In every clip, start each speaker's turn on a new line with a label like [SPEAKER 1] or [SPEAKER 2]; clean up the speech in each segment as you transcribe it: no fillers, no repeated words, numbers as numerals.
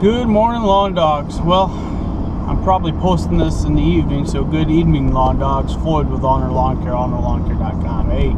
[SPEAKER 1] Good morning, lawn dogs. Well, I'm probably posting this in the evening, so good evening, lawn dogs. Floyd with Ulnar Lawn Care, UlnarLawnCare.com. Hey,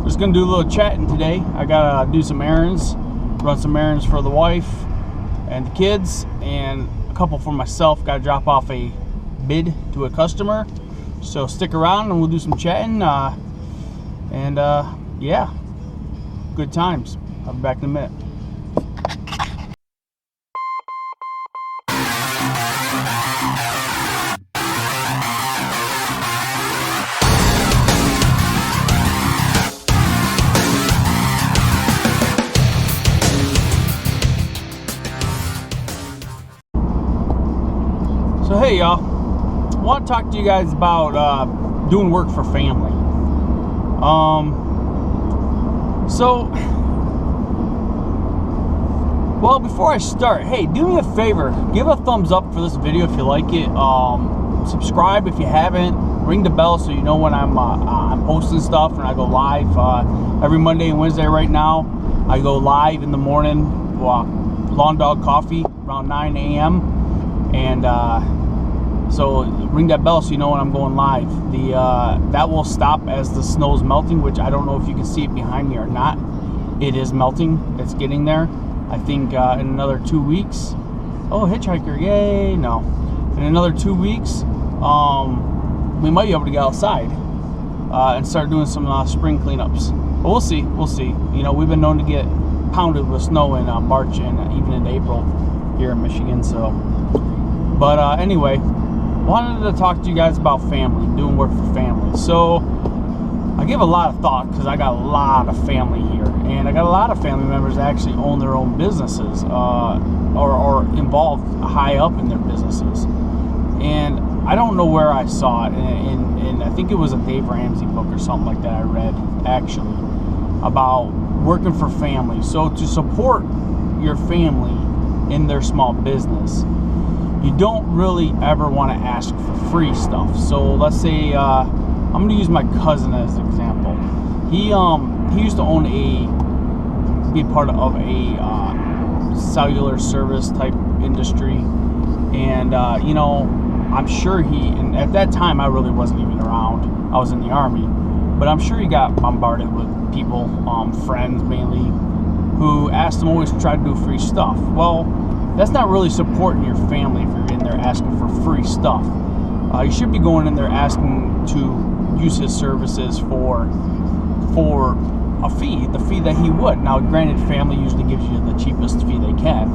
[SPEAKER 1] just gonna do a little chatting today. I gotta do some errands, run some errands for the wife and the kids, and a couple for myself. Gotta drop off a bid to a customer. So stick around and we'll do some chatting. Yeah, good times. I'll be back in a minute. So hey y'all, I want to talk to you guys about doing work for family. Well, before I start, hey, do me a favor, give a thumbs up for this video if you like it. Subscribe if you haven't. Ring the bell so you know when I'm posting stuff and I go live every Monday and Wednesday. Right now, I go live in the morning, Lawn Dog Coffee around 9 a.m. and so ring that bell so you know when I'm going live. That will stop as the snow's melting, which I don't know if you can see it behind me or not. It is melting. It's getting there. I think in another 2 weeks. Oh, hitchhiker! Yay! No, in another 2 weeks, we might be able to get outside and start doing some spring cleanups. But we'll see. We'll see. You know, we've been known to get pounded with snow in March and even in April here in Michigan. So, but anyway, wanted to talk to you guys about family, doing work for family. So I give a lot of thought because I got a lot of family here, and I got a lot of family members that actually own their own businesses or involved high up in their businesses. And I don't know where I saw it, and I think it was a Dave Ramsey book or something like that I read actually about working for family. So to support your family in their small business, you don't really ever want to ask for free stuff. So let's say I'm going to use my cousin as an example. He used to be part of a cellular service type industry, and you know, I'm sure and at that time I really wasn't even around. I was in the Army, but I'm sure he got bombarded with people, friends mainly, who asked him always to try to do free stuff. Well, that's not really supporting your family if you're in there asking for free stuff. You should be going in there asking to use his services for a fee, the fee that he would. Now, granted, family usually gives you the cheapest fee they can,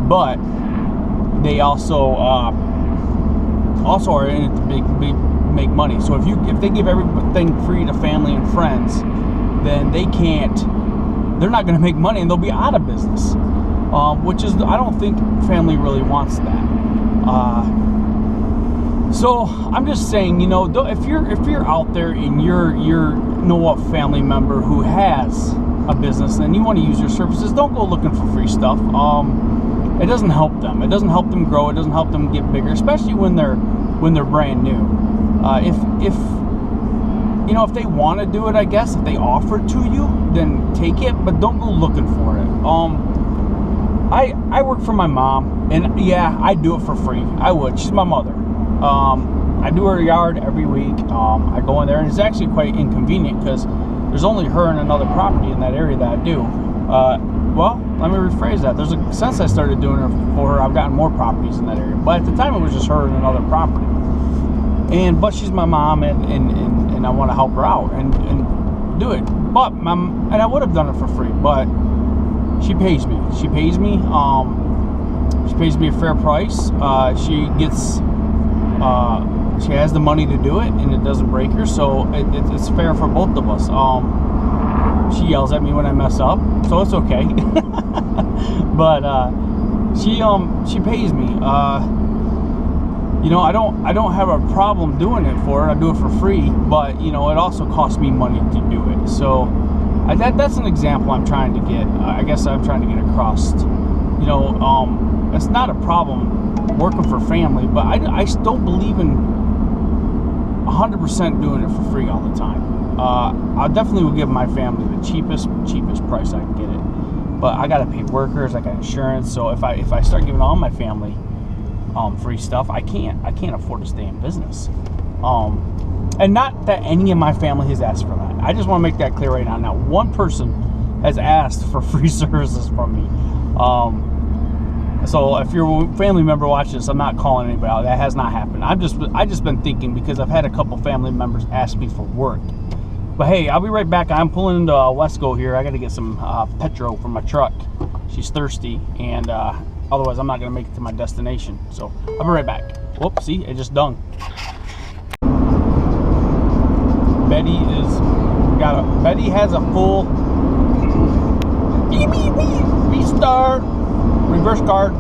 [SPEAKER 1] but they also are in it to make money. So if they give everything free to family and friends, then they're not going to make money and they'll be out of business. Which is, I don't think family really wants that. So I'm just saying, you know, if you're out there and you know a family member who has a business and you want to use your services, don't go looking for free stuff. It doesn't help them. It doesn't help them grow. It doesn't help them get bigger, especially when they're brand new. If you know, if they want to do it, I guess if they offer it to you, then take it, but don't go looking for it. I work for my mom, and yeah, I do it for free. I would. She's my mother. I do her yard every week. I go in there, and it's actually quite inconvenient because there's only her and another property in that area that I do. Well, let me rephrase that. Since I started doing it for her, I've gotten more properties in that area. But at the time, it was just her and another property. But she's my mom, and I want to help her out and do it. And I would have done it for free, but she pays me. She pays me a fair price. She has the money to do it, and it doesn't break her, so it's fair for both of us. She yells at me when I mess up, so it's okay. But she pays me. You know, I don't have a problem doing it for her. I do it for free, but you know, it also costs me money to do it. So that's an example I'm trying to get. I guess I'm trying to get across. You know, it's not a problem working for family, but I still believe in 100% doing it for free all the time. I definitely will give my family the cheapest price I can get it. but I gotta pay workers, I got insurance. So if I start giving all my family free stuff, I can't afford to stay in business. And not that any of my family has asked for that. I just want to make that clear right now. Not one person has asked for free services from me. So if you're a family member watching this, I'm not calling anybody out. That has not happened. I just been thinking, because I've had a couple family members ask me for work. But hey, I'll be right back. I'm pulling into Wesco here. I got to get some petrol for my truck. She's thirsty, and otherwise I'm not going to make it to my destination. So I'll be right back. Whoops, see, it just done. Betty has a full restart, reverse guard.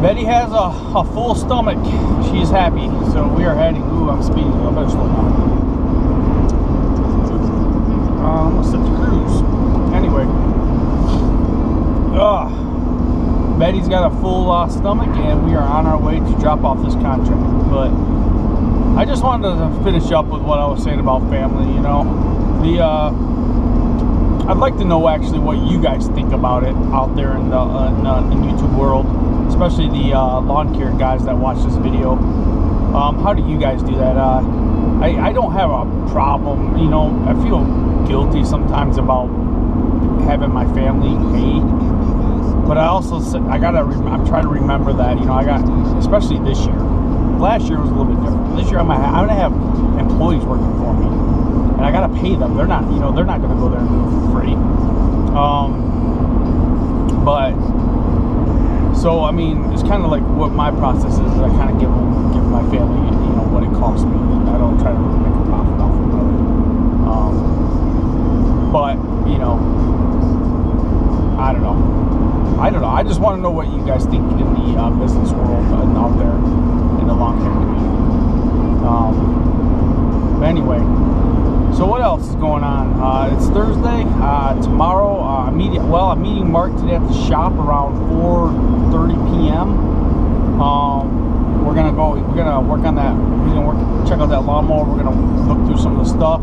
[SPEAKER 1] Betty has a full stomach. She is happy. So we are heading. Ooh, I'm speeding. I better slow down. Let's set the cruise. Anyway. Betty's got a full stomach, and we are on our way to drop off this contract. But I just wanted to finish up with what I was saying about family. You know, I'd like to know actually what you guys think about it out there in the YouTube world, especially the lawn care guys that watch this video. How do you guys do that? I don't have a problem. You know, I feel guilty sometimes about having my family paid, but I'm trying to remember that. You know, I got, especially this year. Last year was a little bit different. This year I'm gonna have employees working for me, and I gotta pay them. They're not gonna go there and do it for free. But so I mean, it's kind of like what my process is. I kind of give my family, you know, what it costs me. I don't try to make a profit off of it. But you know, I don't know. I just want to know what you guys think in the business world and out there in the lawn care community. But anyway, so what else is going on? It's Thursday. Tomorrow, I'm meeting Mark today at the shop around 4:30 p.m. We're gonna work on that. We're gonna check out that lawnmower. We're gonna look through some of the stuff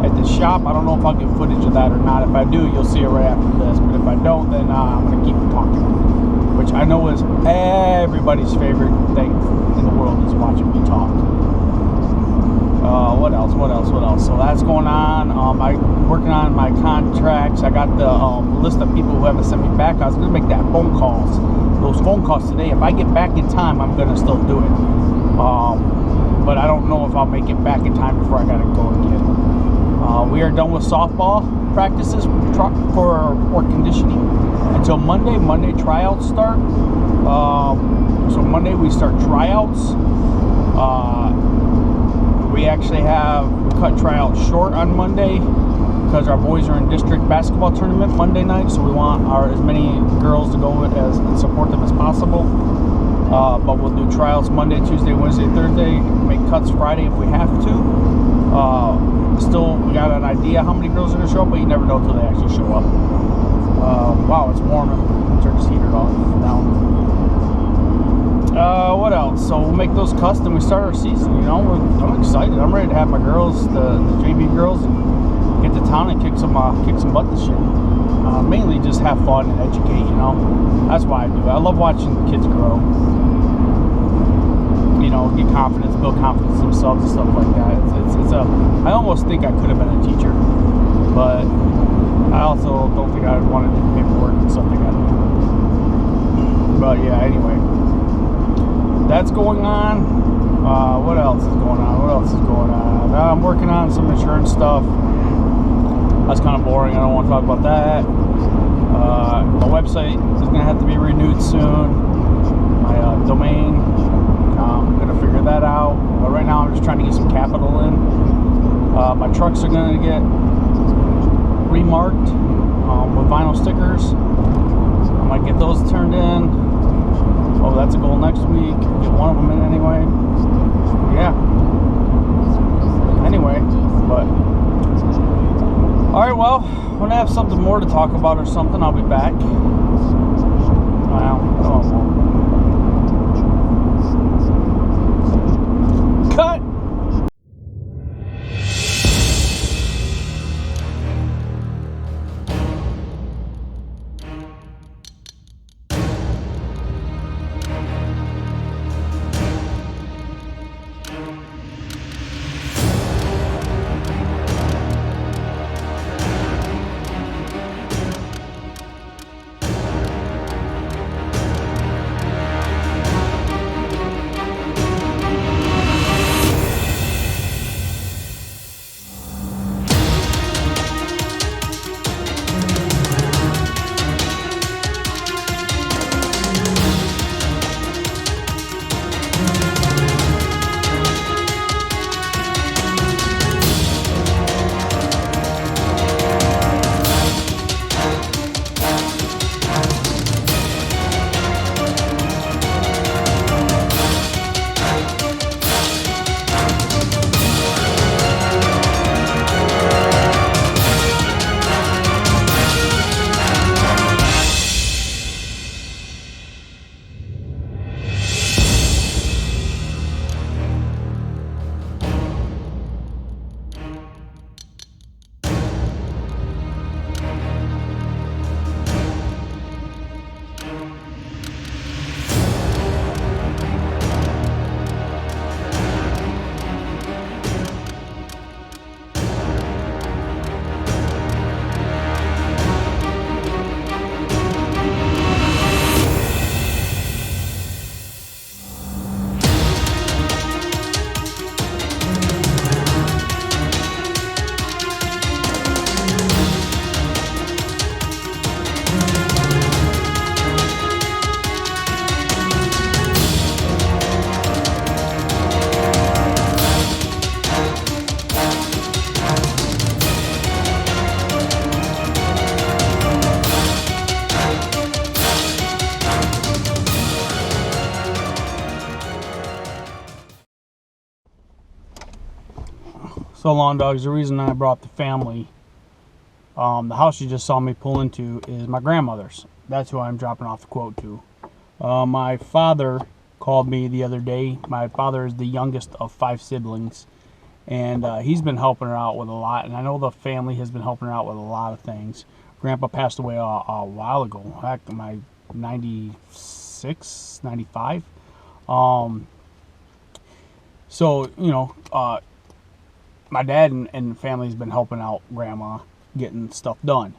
[SPEAKER 1] at the shop. I don't know if I'll get footage of that or not. If I do, you'll see it right after this. But if I don't, then I'm gonna keep talking, which I know is everybody's favorite thing in the world, is watching me talk. What else? So that's going on. I'm working on my contracts. I got the list of people who haven't sent me back. I was gonna make those phone calls today. If I get back in time, I'm gonna still do it. But I don't know if I'll make it back in time before I gotta go again. We are done with softball practices for conditioning until Monday. Monday tryouts start. So Monday we start tryouts. We cut tryouts short on Monday because our boys are in district basketball tournament Monday night, so we want as many girls to go and support them as possible. But we'll do tryouts Monday, Tuesday, Wednesday, Thursday, make cuts Friday if we have to. Still, we got an idea how many girls are going to show up, but you never know until they actually show up. Wow, it's warm. Turn this heater off down. What else? So we'll make those cuts and we start our season. You know, I'm excited. I'm ready to have my girls, the JV girls, and get to town and kick some butt this year. Mainly just have fun and educate. You know, that's why I do it. I love watching kids grow. You know, get confidence, build confidence in themselves and stuff like that. I almost think I could have been a teacher, but I also don't think I would want to do paperwork and stuff like that. But yeah, anyway, that's going on. What else is going on? I'm working on some insurance stuff. That's kind of boring. I don't want to talk about that. My website is going to have to be renewed soon. My domain. I'm going to figure that out. But right now I'm just trying to get some capital in. My trucks are going to get remarked with vinyl stickers. I might get those turned in. Oh, that's a goal next week. Get one of them in anyway. Yeah. Anyway, but all right. Well, when I have something more to talk about or something, I'll be back. Cut. So lawn dogs, the reason I brought the family, the house you just saw me pull into is my grandmother's. That's who I'm dropping off the quote to. My father called me the other day. My father is the youngest of 5 siblings, and he's been helping her out with a lot, and I know the family has been helping her out with a lot of things. Grandpa passed away a while ago, back in my 96, 95. So, you know, my dad and the family has been helping out Grandma getting stuff done.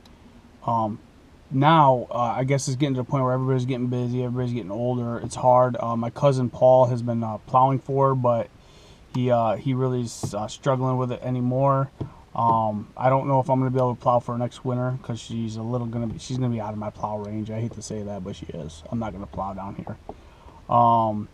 [SPEAKER 1] Now, I guess it's getting to the point where everybody's getting busy, everybody's getting older. It's hard. My cousin Paul has been plowing for her, but he really is struggling with it anymore. I don't know if I'm gonna be able to plow for her next winter because she's gonna be out of my plow range. I hate to say that, but she is. I'm not gonna plow down here. I'll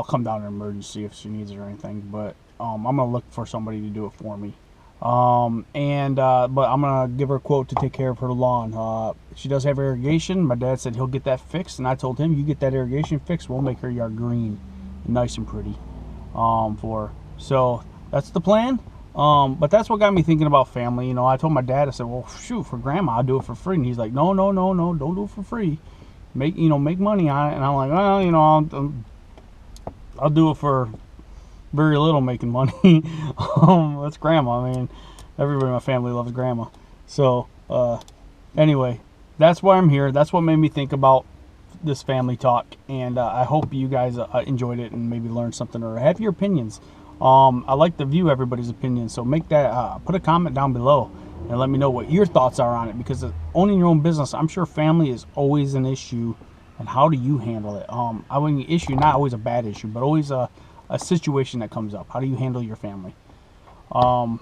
[SPEAKER 1] come down in emergency if she needs it or anything, but I'm gonna look for somebody to do it for me. But I'm gonna give her a quote to take care of her lawn. She does have irrigation. My dad said he'll get that fixed, and I told him, you get that irrigation fixed, we'll make her yard green, nice and pretty, for her. So that's the plan. But that's what got me thinking about family. You know, I told my dad, I said, well, shoot, for Grandma, I'll do it for free. And he's like, no, don't do it for free. Make money on it. And I'm like, well, you know, I'll do it for very little making money. That's Grandma. I mean, everybody in my family loves Grandma. So, anyway, that's why I'm here. That's what made me think about this family talk. And I hope you guys enjoyed it and maybe learned something or have your opinions. I like to view everybody's opinions, so make that put a comment down below and let me know what your thoughts are on it, because owning your own business, I'm sure family is always an issue, and how do you handle it? I mean, issue, not always a bad issue, but always a situation that comes up. How do you handle your family? But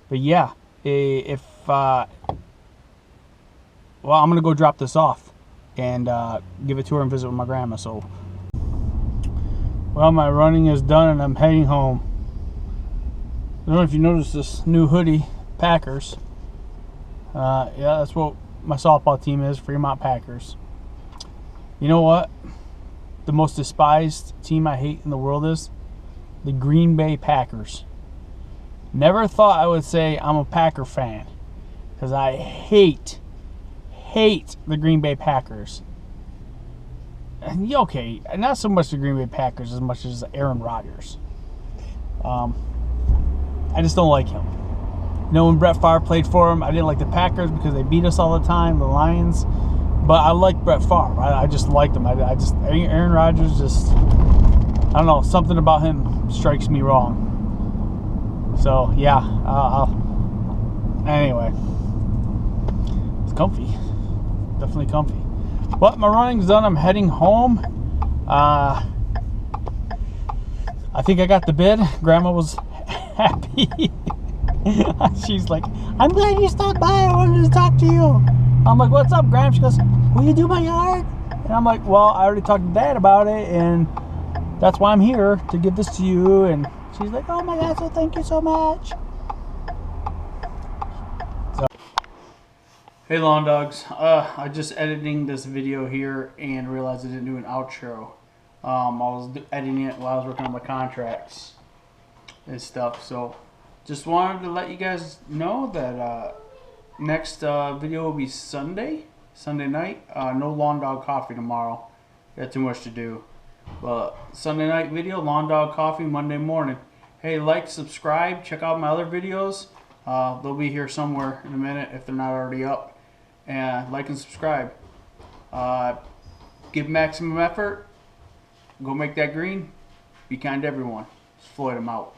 [SPEAKER 1] yeah, well, I'm gonna go drop this off and give it to her and visit with my grandma. So, well, my running is done and I'm heading home. I don't know if you noticed this new hoodie, Packers. Yeah, that's what my softball team is, Fremont Packers. You know what the most despised team I hate in the world is? The Green Bay Packers. Never thought I would say I'm a Packer fan, because I hate the Green Bay Packers. And okay, not so much the Green Bay Packers as much as Aaron Rodgers. I just don't like him. You know, when Brett Favre played for him, I didn't like the Packers because they beat us all the time, the Lions. But I like Brett Favre. I just liked him. Aaron Rodgers just, I don't know, something about him strikes me wrong. So yeah, anyway, it's comfy, definitely comfy. But my running's done. I'm heading home. I think I got the bid. Grandma was happy. She's like, I'm glad you stopped by. I wanted to talk to you. I'm like, what's up, Grandma? She goes, will you do my yard? And I'm like, well, I already talked to Dad about it, and that's why I'm here, to give this to you. And she's like, oh my God, so thank you so much. Hey lawn dogs, I just editing this video here and realized I didn't do an outro. I was editing it while I was working on my contracts and stuff, so just wanted to let you guys know that next video will be Sunday night. No lawn dog coffee tomorrow, got too much to do, but Sunday night video, lawn dog coffee Monday morning. Hey, like, subscribe, check out my other videos. They'll be here somewhere in a minute if they're not already up. And like and subscribe. Give maximum effort. Go make that green. Be kind to everyone. Just Floyd them out.